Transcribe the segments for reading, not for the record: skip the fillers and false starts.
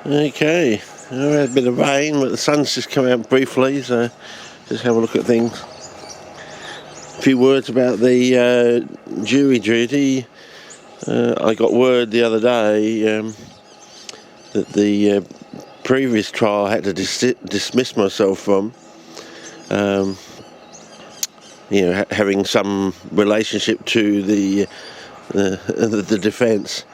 Okay, we had a bit of rain, but the sun's just come out briefly, so just have a look at things. A few words about the jury duty. I got word the other day that the previous trial I had to dismiss myself from, having some relationship to the defence.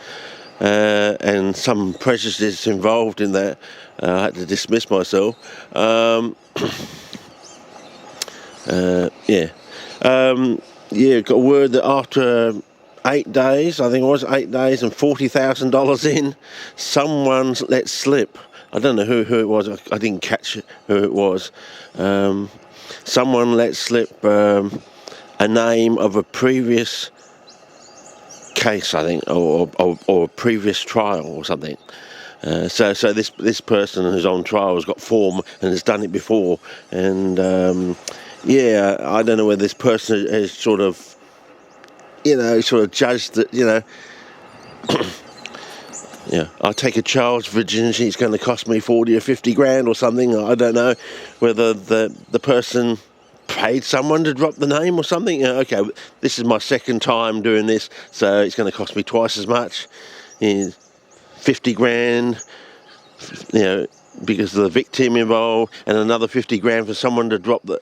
And some prejudice involved in that. I had to dismiss myself. Got word that after 8 days, I think it was 8 days and $40,000 in, someone let slip. I don't know who it was. I didn't catch who it was. Someone let slip a name of a previous case, I think, or a previous trial or something. So this person who's on trial has got form and has done it before, and I don't know whether this person has sort of judged that, I'll take a child's virginity, it's going to cost me 40 or 50 grand or something. I don't know whether the person paid someone to drop the name or something. Okay, this is my second time doing this, so it's going to cost me twice as much, 50 grand, because of the victim involved, and another 50 grand for someone to drop the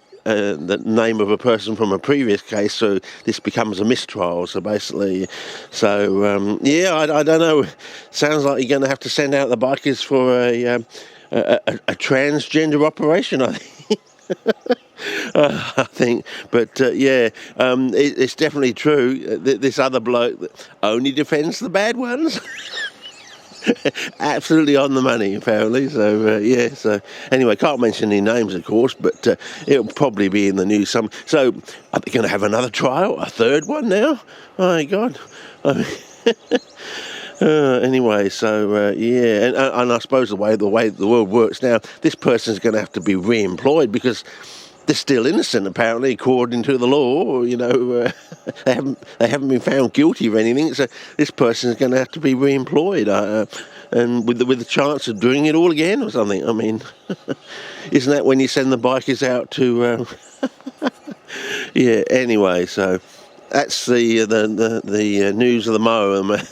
name of a person from a previous case, so this becomes a mistrial. So basically, I don't know. Sounds like you're going to have to send out the bikers for a transgender operation, I think. I think, but it's definitely true. This other bloke that only defends the bad ones. Absolutely on the money, apparently. So anyway, can't mention any names, of course, but it'll probably be in the news. So are they going to have another trial, a third one now? Oh my God! Anyway, and I suppose the way the world works now, this person's going to have to be re-employed because they're still innocent, apparently, according to the law. They haven't been found guilty of anything, so this person's going to have to be re-employed, and with the chance of doing it all again or something. I mean, isn't that when you send the bikers out to? Anyway, so that's the news of the moment.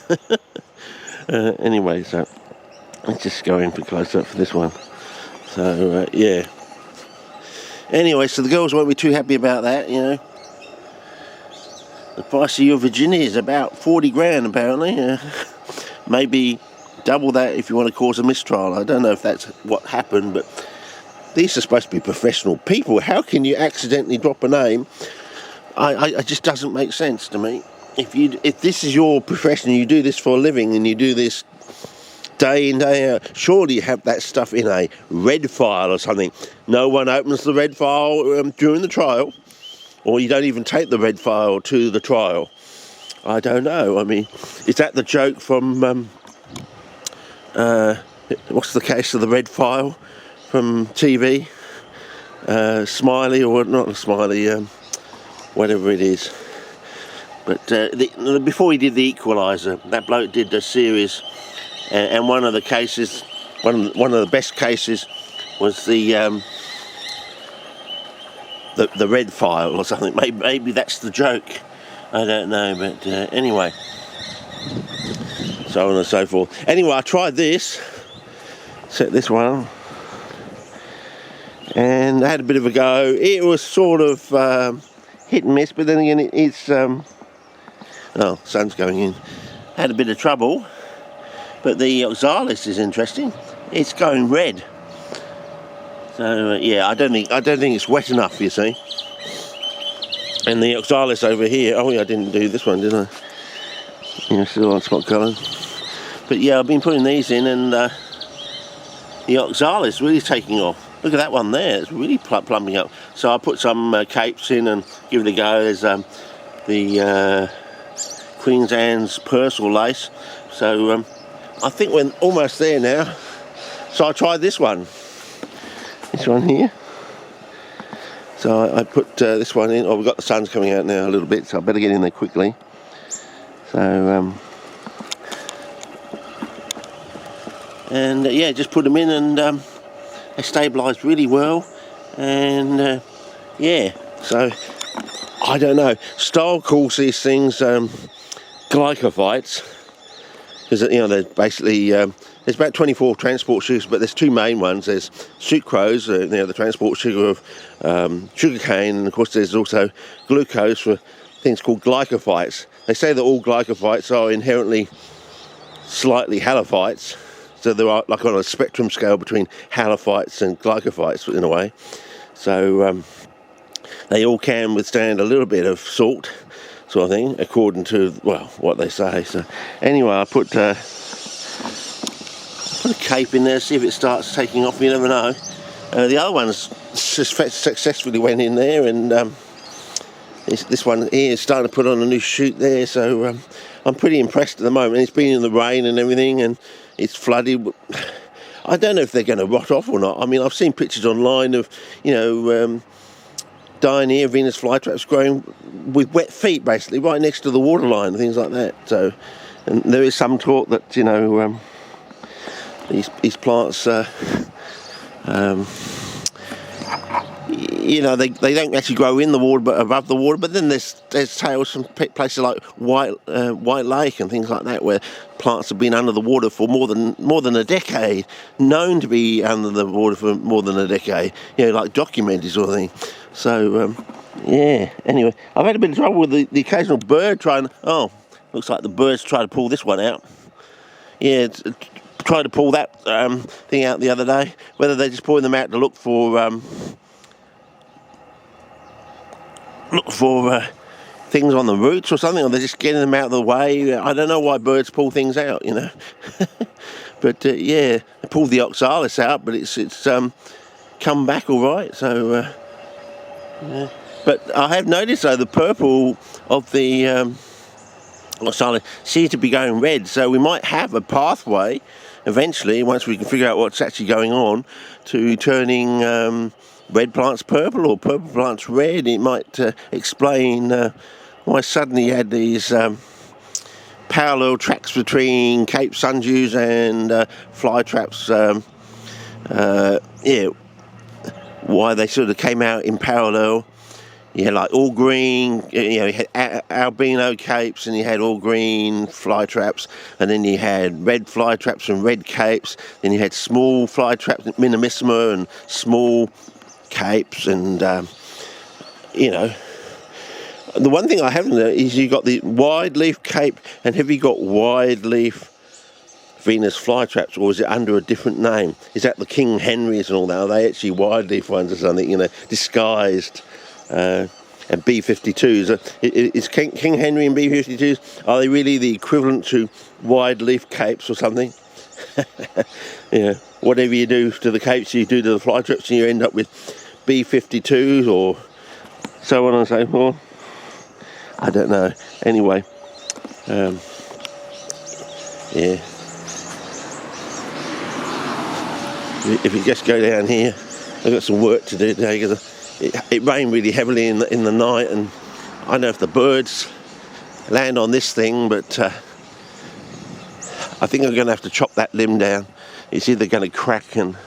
Anyway, so let's just go in for close up for this one. So Anyway, so the girls won't be too happy about that, The price of your virginity is about 40 grand, apparently. Maybe double that if you want to cause a mistrial. I don't know if that's what happened, but these are supposed to be professional people. How can you accidentally drop a name? It just doesn't make sense to me. If this is your profession, you do this for a living, and you do this day in, day out, surely you have that stuff in a red file or something. No one opens the red file during the trial, or you don't even take the red file to the trial. I don't know. I mean, is that the joke from what's the case of the red file from TV? Smiley, or not Smiley, whatever it is. But before he did The Equalizer, that bloke did a series, and one of the cases, one of the best cases, was the red file or something. Maybe that's the joke. I don't know, but anyway, so on and so forth. Anyway, I tried this, set this one, and I had a bit of a go. It was sort of hit and miss, but then again, it's sun's going in. Had a bit of trouble, but the oxalis is interesting. It's going red. So I don't think it's wet enough, you see. And the oxalis over here. Oh yeah, I didn't do this one, did I? Still on spot colour. But I've been putting these in, and the oxalis really taking off. Look at that one there. It's really plumping up. So I put some capes in and give it a go. There's the Queen's Anne's purse or lace. So I think we're almost there now. So I tried this one. This one here. So I put this one in. Oh, we've got the sun's coming out now a little bit, so I better get in there quickly. So and yeah, just put them in, and they stabilised really well, and yeah, so I don't know. Style calls these things glycophytes, because they're basically there's about 24 transport sugars, but there's two main ones. There's sucrose, the transport sugar of sugarcane, and of course there's also glucose for things called glycophytes. They say that all glycophytes are inherently slightly halophytes, so they're like on a spectrum scale between halophytes and glycophytes in a way. So they all can withstand a little bit of salt, sort of thing, according to, well, what they say. So anyway, I put a cape in there, see if it starts taking off. You never know. The other ones successfully went in there, and this one here is starting to put on a new shoot there, so I'm pretty impressed at the moment. It's been in the rain and everything, and it's flooded. I don't know if they're going to rot off or not. I mean, I've seen pictures online of, Dionaea Venus flytraps growing with wet feet, basically, right next to the waterline and things like that. So, and there is some talk that, these plants, they don't actually grow in the water but above the water. But then there's tales from places like White Lake and things like that, where plants have been under the water for more than a decade, known to be under the water for more than a decade, like documented sort of thing. So yeah, anyway, I've had a bit of trouble with the occasional bird trying. Oh, looks like the bird's trying to pull this one out. Yeah, tried to pull that thing out the other day. Whether they're just pulling them out to look for things on the roots or something, or they're just getting them out of the way. I don't know why birds pull things out, But yeah, they pulled the oxalis out, but it's come back all right. So, yeah. But I have noticed though the purple of the oxalis seems to be going red. So we might have a pathway eventually, once we can figure out what's actually going on, to turning red plants purple or purple plants red. It might explain why suddenly you had these parallel tracks between Cape sundews and flytraps. Why they sort of came out in parallel. You had like all green, you had albino capes, and you had all green flytraps, and then you had red flytraps and red capes, then you had small flytraps, minimissima, and small capes, and the one thing I haven't known is you got the wide leaf cape, and have you got wide leaf Venus flytraps, or is it under a different name? Is that the King Henrys and all that? Are they actually wide leaf ones or something, disguised? And B52s, is King Henry and B52s, are they really the equivalent to wide leaf capes or something? Whatever you do to the capes, you do to the flytraps, and you end up with B52s or so on and so forth. I don't know. Anyway, yeah. If you just go down here, I've got some work to do today because it rained really heavily in the night, and I don't know if the birds land on this thing, but I think I'm going to have to chop that limb down. It's either going to crack, and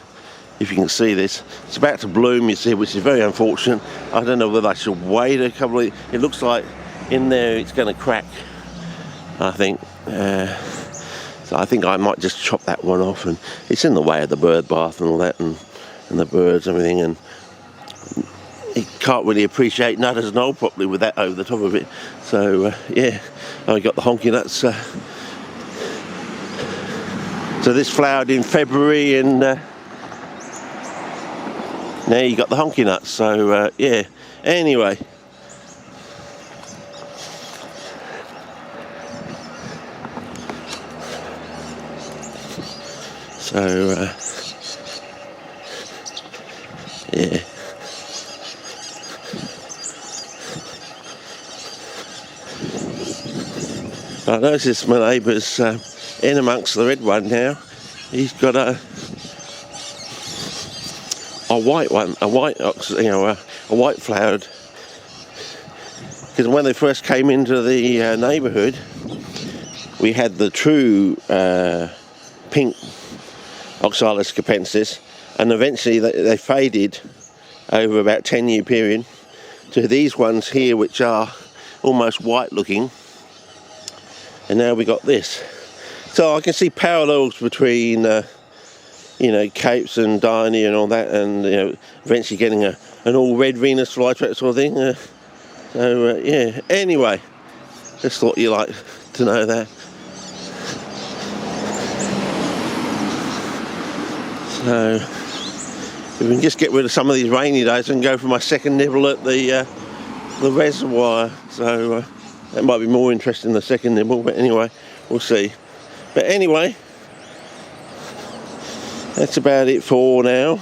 if you can see this, it's about to bloom, you see, which is very unfortunate. I don't know whether I should wait a couple of... It looks like in there it's going to crack, I think. So I think I might just chop that one off, and it's in the way of the bird bath and all that, and the birds and everything, and it can't really appreciate nutters and all properly with that over the top of it. So yeah, I got the honky nuts. So this flowered in February, and now you got the honky nuts. So yeah, anyway. So, yeah. I noticed my neighbour's in amongst the red one now. He's got a white one, a white flowered. Because when they first came into the neighbourhood, we had the true pink Oxalis capensis, and eventually they faded over about 10-year period to these ones here, which are almost white looking, and now we got this. So I can see parallels between you know, capes and Dione and all that, and you know, eventually getting an all red Venus flytrap sort of thing. So yeah, anyway, just thought you'd like to know that. So if we can just get rid of some of these rainy days and go for my second nibble at the reservoir. So that might be more interesting than the second nibble, but anyway, we'll see. But anyway, that's about it for now.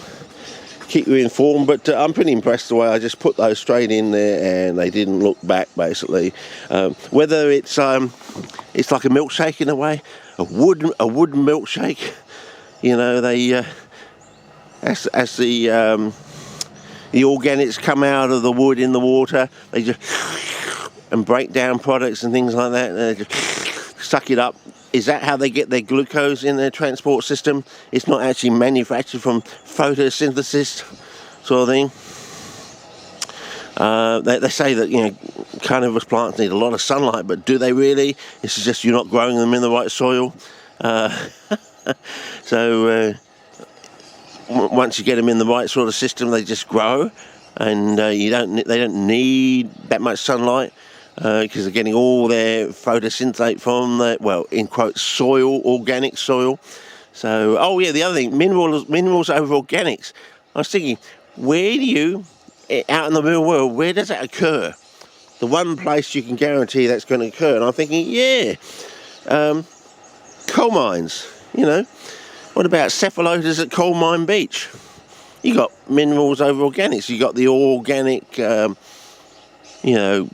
Keep you informed, but I'm pretty impressed the way I just put those straight in there and they didn't look back, basically. Whether it's like a milkshake in a way, a wooden milkshake, you know, they as the organics come out of the wood in the water, they just and break down products and things like that, and they just suck it up. Is that how they get their glucose in their transport system? It's not actually manufactured from photosynthesis sort of thing. They say that, you know, carnivorous plants need a lot of sunlight, but do they really? It's just you're not growing them in the right soil. So once you get them in the right sort of system, they just grow, and they don't need that much sunlight. Because they're getting all their photosynthate from the, well, in quotes, soil, organic soil. So, oh yeah, the other thing, minerals over organics. I was thinking, where do you, out in the real world, where does that occur? The one place you can guarantee that's going to occur, and I'm thinking, yeah, coal mines, you know. What about cephalotas at Coal Mine Beach? You got minerals over organics. You got the organic, you know,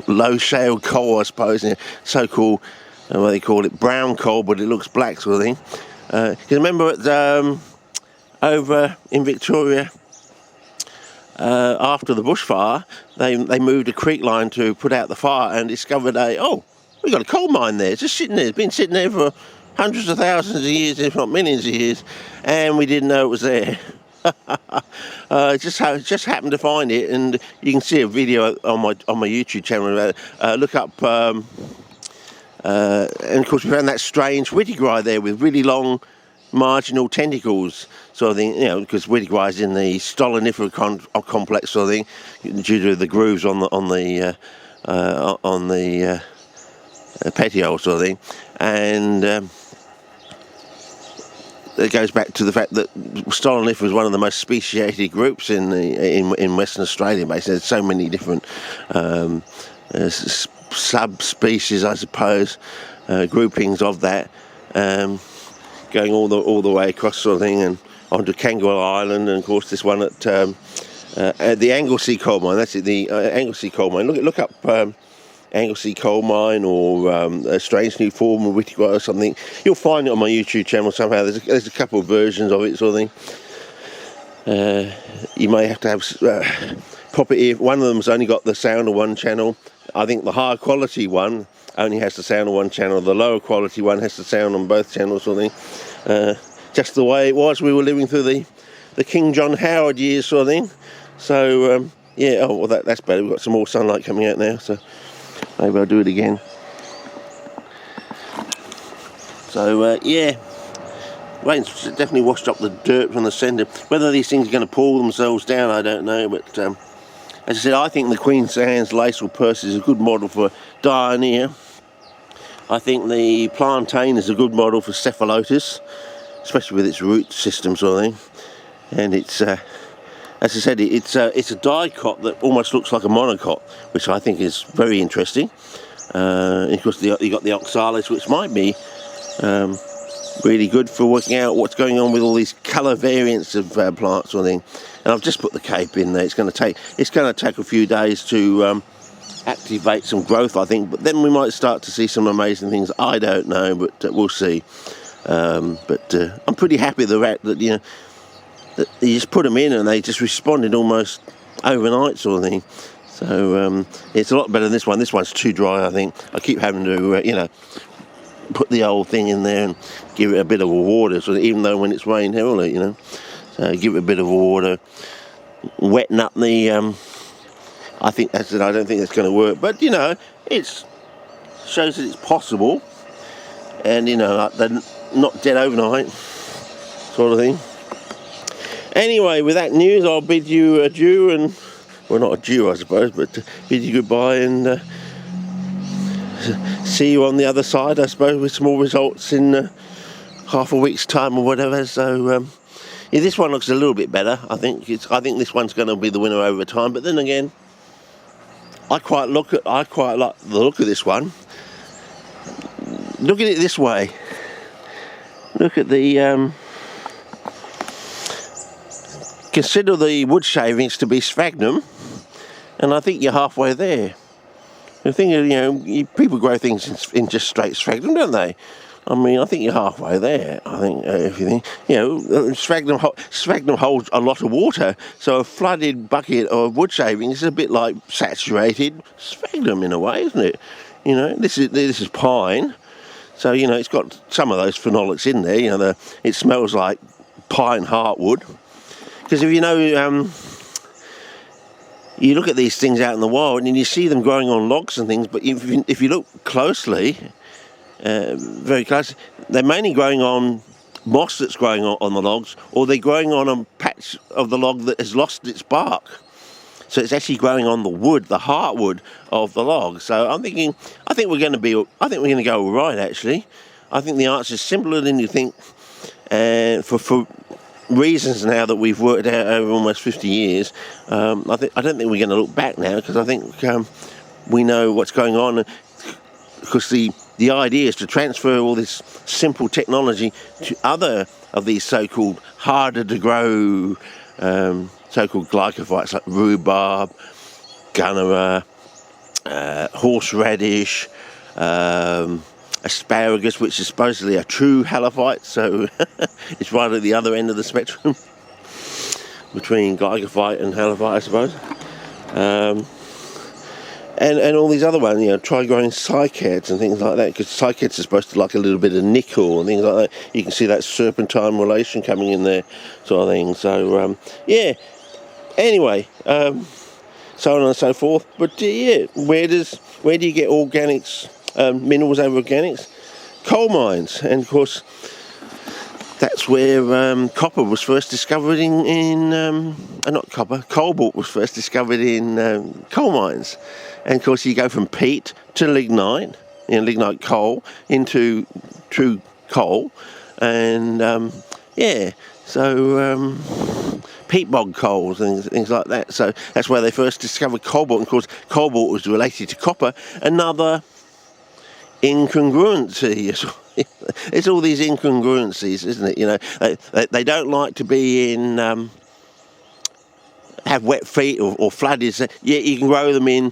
low shale coal, I suppose, so-called, what they call it, brown coal, but it looks black sort of thing. You remember over in Victoria, after the bushfire, they moved a creek line to put out the fire and discovered we got a coal mine there, just sitting there. It's been sitting there for hundreds of thousands of years, if not millions of years, and we didn't know it was there. Just happened to find it, and you can see a video on my YouTube channel about it. Look up, and of course we found that strange whittigrai there with really long marginal tentacles sort of thing, you know, because whittigrai is in the stolonifera complex sort of thing, due to the grooves on the petiole sort of thing, and it goes back to the fact that stolonifera is one of the most speciated groups in Western Australia. Basically, there's so many different subspecies, I suppose, groupings of that, going all the way across sort of thing, and onto Kangaroo Island, and of course this one at the Anglesey coal mine. That's it, the Anglesey coal mine. Look up Anglesey coal mine, or a strange new form of whittigrai or something. You'll find it on my YouTube channel somehow. There's a couple of versions of it sort of thing. You may have to have proper ear. One of them's only got the sound of one channel. I think the higher quality one only has the sound on one channel. The lower quality one has the sound on both channels sort of thing. Just the way it was. We were living through the King John Howard years sort of thing. So yeah, oh well, that's better. We've got some more sunlight coming out now, so maybe I'll do it again. So yeah, rain's definitely washed up the dirt from the centre. Whether these things are going to pull themselves down, I don't know. But as I said, I think the Queensland's lacewell purse is a good model for Dione. I think the plantain is a good model for cephalotus, especially with its root system sort of thing. And it's, as I said, it's a dicot that almost looks like a monocot, which I think is very interesting. Of course, you got the oxalis, which might be really good for working out what's going on with all these colour variants of plants sort of thing. And I've just put the cape in there. It's going to take a few days to activate some growth, I think, but then we might start to see some amazing things. I don't know, but we'll see. But I'm pretty happy that you know, that you just put them in and they just responded almost overnight sort of thing. So it's a lot better than this one. This one's too dry, I think. I keep having to you know, put the old thing in there and give it a bit of a water, so even though when it's rained heavily, you know. So give it a bit of a water, wetting up the, I don't think that's going to work, but you know, it shows that it's possible, and you know, like they're not dead overnight, sort of thing. Anyway, with that news, I'll bid you adieu, and, well, not adieu I suppose, but bid you goodbye, and see you on the other side, I suppose, with some more results in half a week's time or whatever. So yeah, this one looks a little bit better. I think this one's going to be the winner over time. But then again, I quite like the look of this one. Look at it this way. Look at the consider the wood shavings to be sphagnum, and I think you're halfway there. The thing is, you know, people grow things in just straight sphagnum, don't they? I mean, I think you're halfway there. I think, if you think, you know, sphagnum holds a lot of water, so a flooded bucket of wood shavings is a bit like saturated sphagnum in a way, isn't it? You know, this is pine, so you know it's got some of those phenolics in there. You know, it smells like pine heartwood. Because if you know, you look at these things out in the wild and you see them growing on logs and things, but if you look closely. Very close. They're mainly growing on moss that's growing on the logs, or they're growing on a patch of the log that has lost its bark. So it's actually growing on the wood, the heartwood of the log. So I think we're going to go all right. Actually, I think the answer is simpler than you think, and for reasons now that we've worked out over almost 50 years. I don't think we're going to look back now, because I think we know what's going on. Because the idea is to transfer all this simple technology to other of these so-called harder to grow so-called glycophytes like rhubarb, gunnera, horseradish, asparagus, which is supposedly a true halophyte, so it's right at the other end of the spectrum between glycophyte and halophyte, I suppose. And all these other ones, you know, try growing cycads and things like that, because cycads are supposed to like a little bit of nickel and things like that. You can see that serpentine relation coming in there, sort of thing. So, yeah. Anyway, so on and so forth. But, yeah, where do you get organics, minerals over organics? Coal mines. And, of course, that's where copper was first discovered cobalt was first discovered in coal mines. And of course you go from peat to lignite, you know, lignite coal, into true coal. And yeah, so peat bog coals and things like that. So that's where they first discovered cobalt. And of course cobalt was related to copper. Another incongruency. It's all these incongruencies, isn't it? You know, they don't like to be in have wet feet or flooded. Yet you can grow them in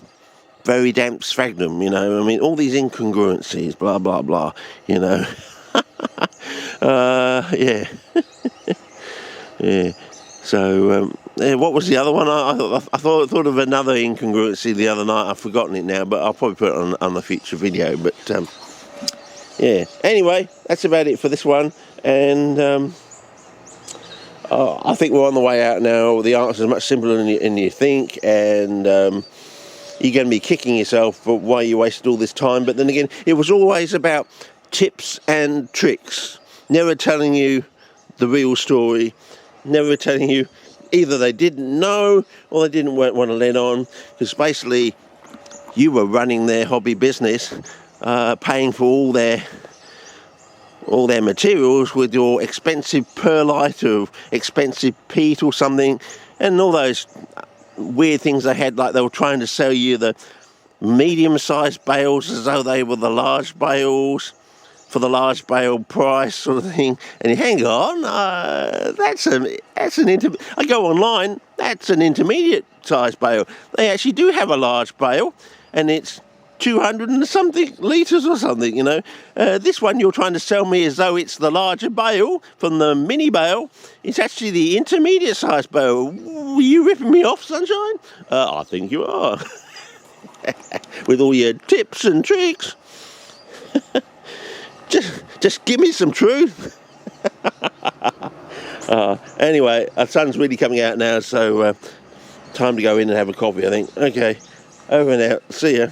very damp sphagnum. You know, I mean, all these incongruencies, blah blah blah. You know, yeah, yeah. So what was the other one? I thought of another incongruency the other night. I've forgotten it now, but I'll probably put it on a future video. But yeah. Anyway, that's about it for this one, and I think we're on the way out now. The answer is much simpler than you think, and you're going to be kicking yourself for why you wasted all this time. But then again, it was always about tips and tricks, never telling you the real story, never telling you either they didn't know or they didn't want to let on, because basically you were running their hobby business, paying for all their materials with your expensive perlite or expensive peat or something, and all those weird things they had, like they were trying to sell you the medium-sized bales as though they were the large bales for the large bale price, sort of thing. And hang on, that's an I go online, that's an intermediate sized bale. They actually do have a large bale, and it's 200 and something litres or something, you know. This one you're trying to sell me as though it's the larger bale from the mini bale. It's actually the intermediate sized bale. Were you ripping me off, sunshine? I think you are. With all your tips and tricks. Just give me some truth. Anyway, our sun's really coming out now, so time to go in and have a coffee, I think. Okay, over and out. See ya.